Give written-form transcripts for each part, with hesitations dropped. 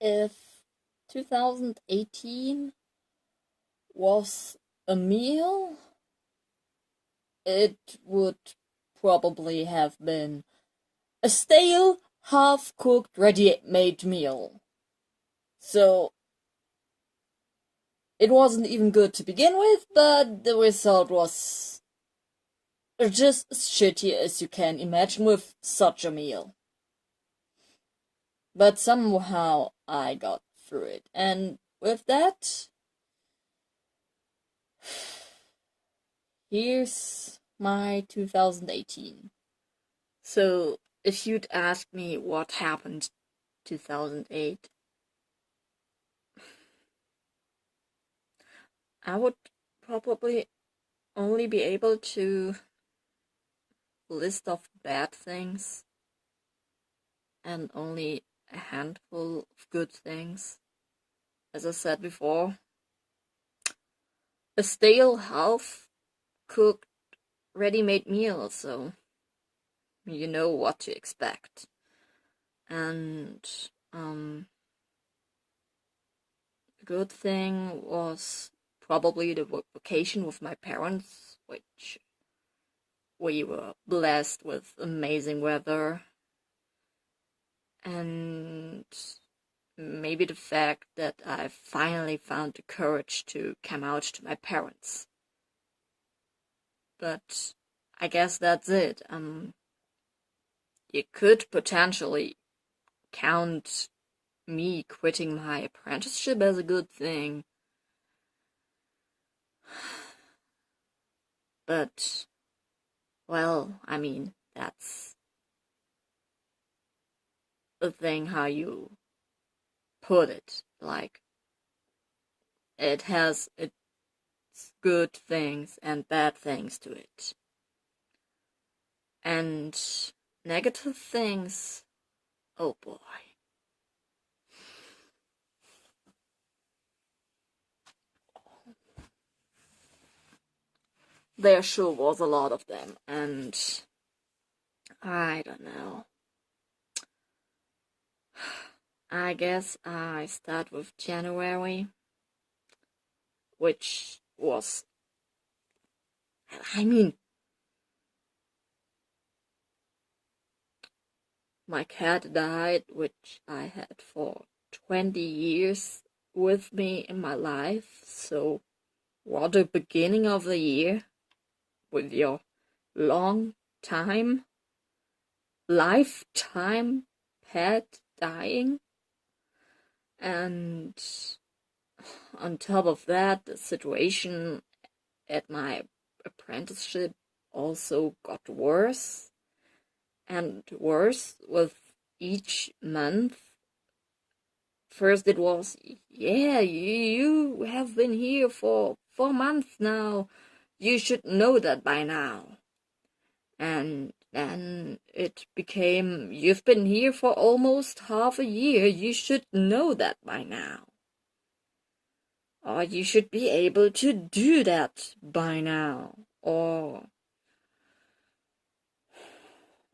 If 2018 was a meal, it would probably have been a stale, half-cooked, ready-made meal. So, it wasn't even good to begin with, but the result was just as shitty as you can imagine with such a meal. But somehow I got through it, and with that, here's my 2018. So, if you'd ask me what happened 2008, I would probably only be able to list off bad things and only a handful of good things. As I said before, a stale, half-cooked, ready-made meal, so you know what to expect. And the good thing was probably the vacation with my parents, which we were blessed with amazing weather, and maybe the fact that I finally found the courage to come out to my parents. But I guess that's it. You could potentially count me quitting my apprenticeship as a good thing. But, well, I mean, that's the thing how you put it. Like, it has its good things and bad things to it. And negative things, oh boy. There sure was a lot of them, and I don't know. I guess I start with January, which was, I mean, my cat died, which I had for 20 years with me in my life, so what a beginning of the year with your long time, lifetime pet dying. And on top of that, the situation at my apprenticeship also got worse and worse with each month. First it was, yeah, you have been here for 4 months now. You should know that by now. And then it became, you've been here for almost half a year. You should know that by now. Or you should be able to do that by now. Or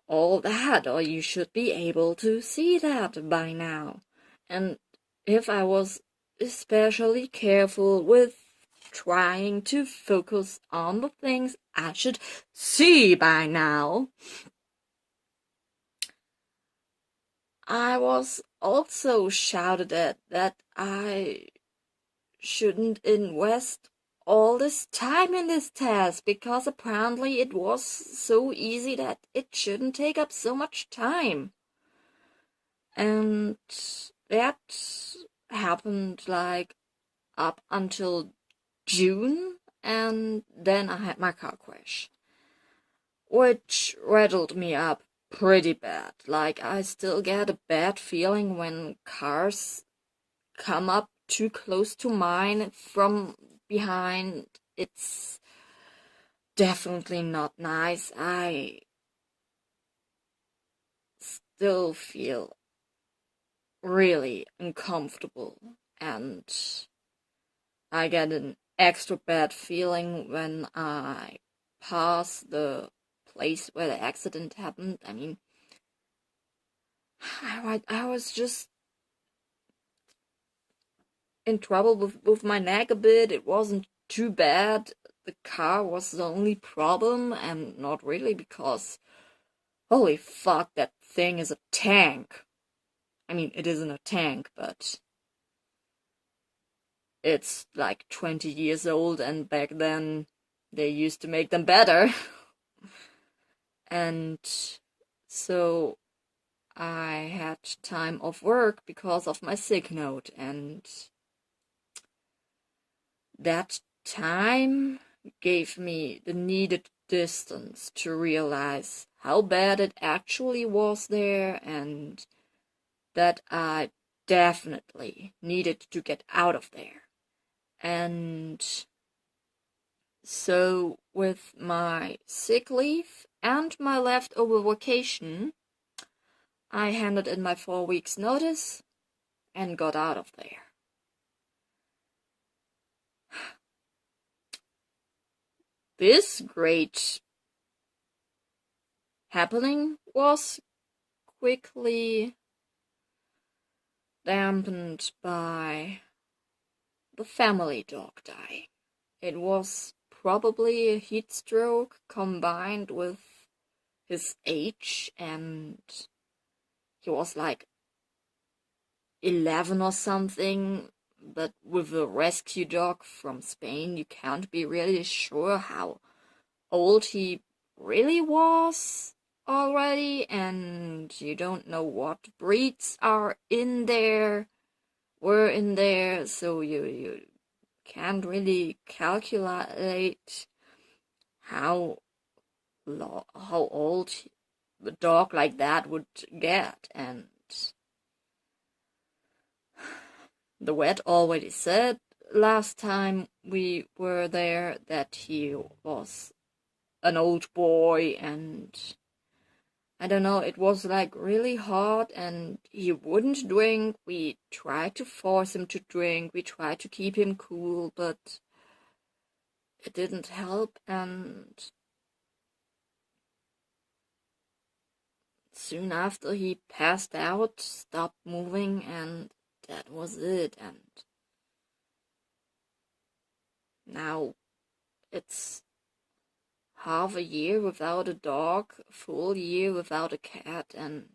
all that. Or you should be able to see that by now. And if I was especially careful with trying to focus on the things I should see by now, I was also shouted at that I shouldn't invest all this time in this task because apparently it was so easy that it shouldn't take up so much time. And that happened like up until June, and then I had my car crash, which rattled me up pretty bad. Like, I still get a bad feeling when cars come up too close to mine from behind. It's definitely not nice. I still feel really uncomfortable, and I get an extra bad feeling when I pass the place where the accident happened. I mean, I was just in trouble with my neck a bit. It wasn't too bad. The car was the only problem, and not really, because holy fuck, that thing is a tank. I mean, it isn't a tank, but it's like 20 years old, and back then they used to make them better. And so I had time off work because of my sick note, and that time gave me the needed distance to realize how bad it actually was there, and that I definitely needed to get out of there. And so with my sick leave and my leftover vacation, I handed in my 4 weeks notice and got out of there. This great happening was quickly dampened by the family dog dying. It was probably a heat stroke combined with his age, and he was like 11 or something, but with a rescue dog from Spain, you can't be really sure how old he really was already, and you don't know what breeds were in there, so you can't really calculate how old a dog like that would get. And the vet already said last time we were there that he was an old boy, and I don't know, it was like really hard, and he wouldn't drink. We tried to force him to drink, we tried to keep him cool, but it didn't help, and soon after he passed out, stopped moving, and that was it. And now it's half a year without a dog, a full year without a cat, and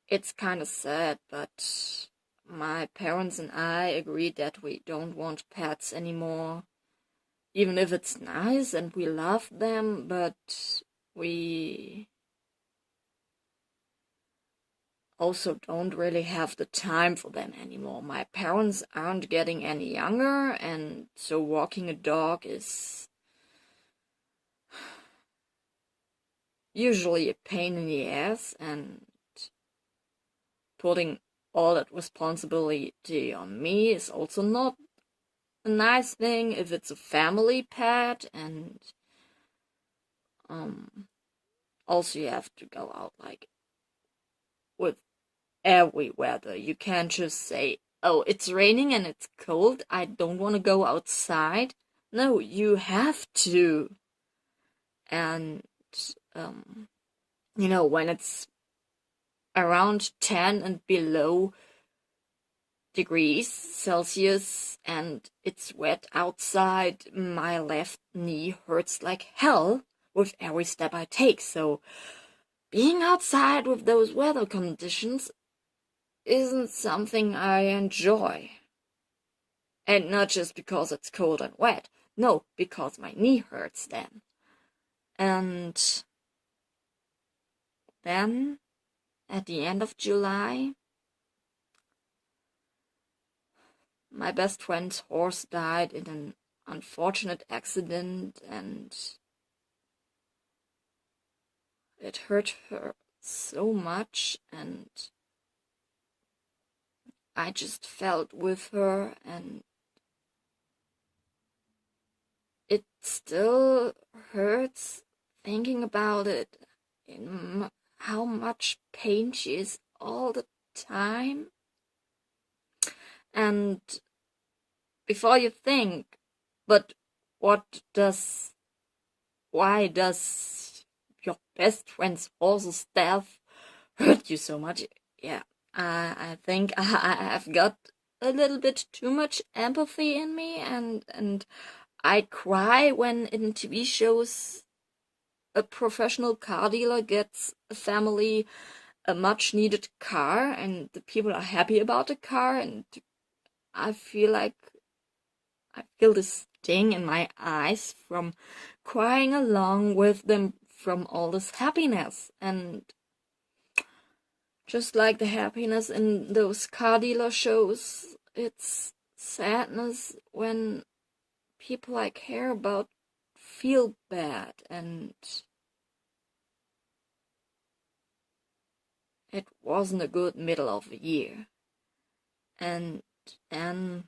it's kind of sad, but my parents and I agreed that we don't want pets anymore. Even if it's nice and we love them, but we also don't really have the time for them anymore. My parents aren't getting any younger, and so walking a dog is usually a pain in the ass, and putting all that responsibility on me is also not a nice thing if it's a family pet. And also you have to go out like with every weather. You can't just say, oh, it's raining and it's cold, I don't want to go outside. No, you have to. And when it's around 10 and below degrees Celsius and it's wet outside, my left knee hurts like hell with every step I take. So being outside with those weather conditions isn't something I enjoy. And not just because it's cold and wet. No, because my knee hurts then. And then, at the end of July, my best friend's horse died in an unfortunate accident, and it hurt her so much, and I just felt with her, and it still hurts thinking about it, in how much pain she is all the time. And before you think, but why does your best friend's horse's death hurt you so much? Yeah, I think I've got a little bit too much empathy in me, and I cry when in TV shows a professional car dealer gets a family a much needed car and the people are happy about the car, and I feel like I feel this sting in my eyes from crying along with them from all this happiness. And just like the happiness in those car dealer shows, it's sadness when people I care about feel bad. And it wasn't a good middle of the year. And then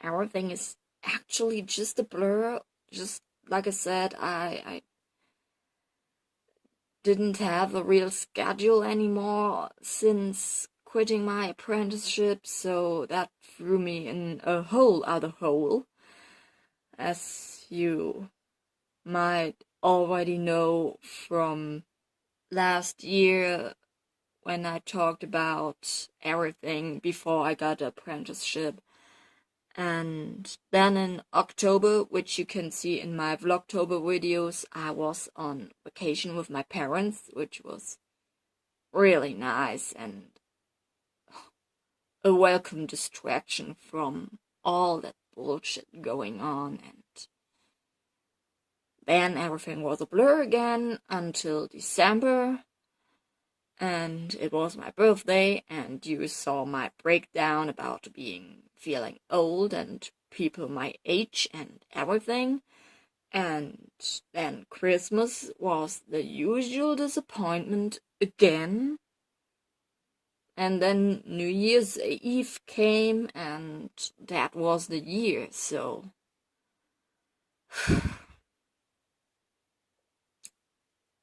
everything is actually just a blur. Just like I said, I didn't have a real schedule anymore since quitting my apprenticeship, so that threw me in a whole other hole. As you might already know from last year when I talked about everything before I got the apprenticeship. And then in October, which you can see in my Vlogtober videos, I was on vacation with my parents, which was really nice and a welcome distraction from all that bullshit going on. And then everything was a blur again until December, and it was my birthday, and you saw my breakdown about feeling old and people my age and everything. And then Christmas was the usual disappointment again. And then New Year's Eve came, and that was the year, so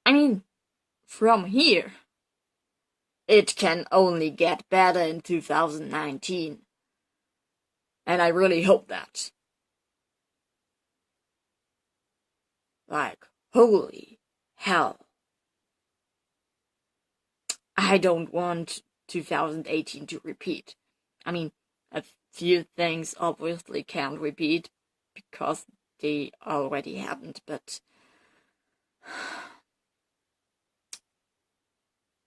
I mean, from here, it can only get better in 2019. And I really hope that. Like, holy hell. I don't want 2018 to repeat. I mean, a few things obviously can't repeat because they already happened, but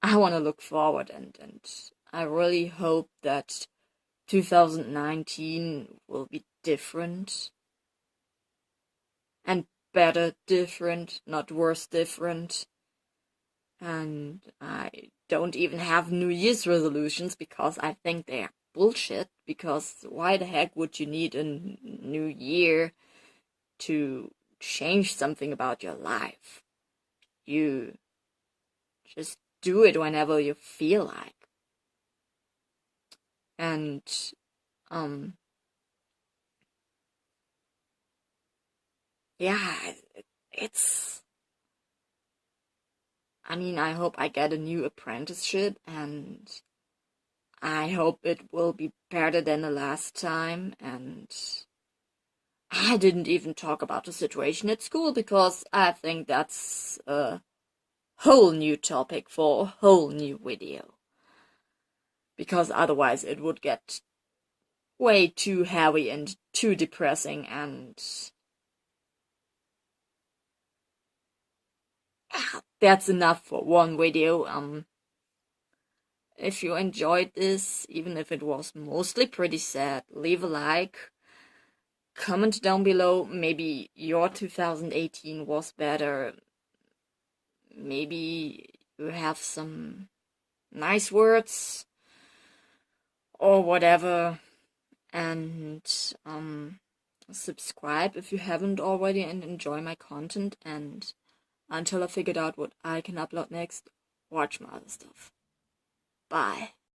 I want to look forward, and I really hope that 2019 will be different. And better different, not worse different. And I don't even have New Year's resolutions because I think they are bullshit. Because why the heck would you need a new year to change something about your life? You just do it whenever you feel like. And, yeah, it's... I mean, I hope I get a new apprenticeship, and I hope it will be better than the last time. And I didn't even talk about the situation at school because I think that's a whole new topic for a whole new video. Because otherwise it would get way too heavy and too depressing, and that's enough for one video. If you enjoyed this, even if it was mostly pretty sad, leave a like. Comment down below, maybe your 2018 was better. Maybe you have some nice words or whatever. And subscribe if you haven't already, and enjoy my content. And until I figured out what I can upload next, watch my other stuff. Bye.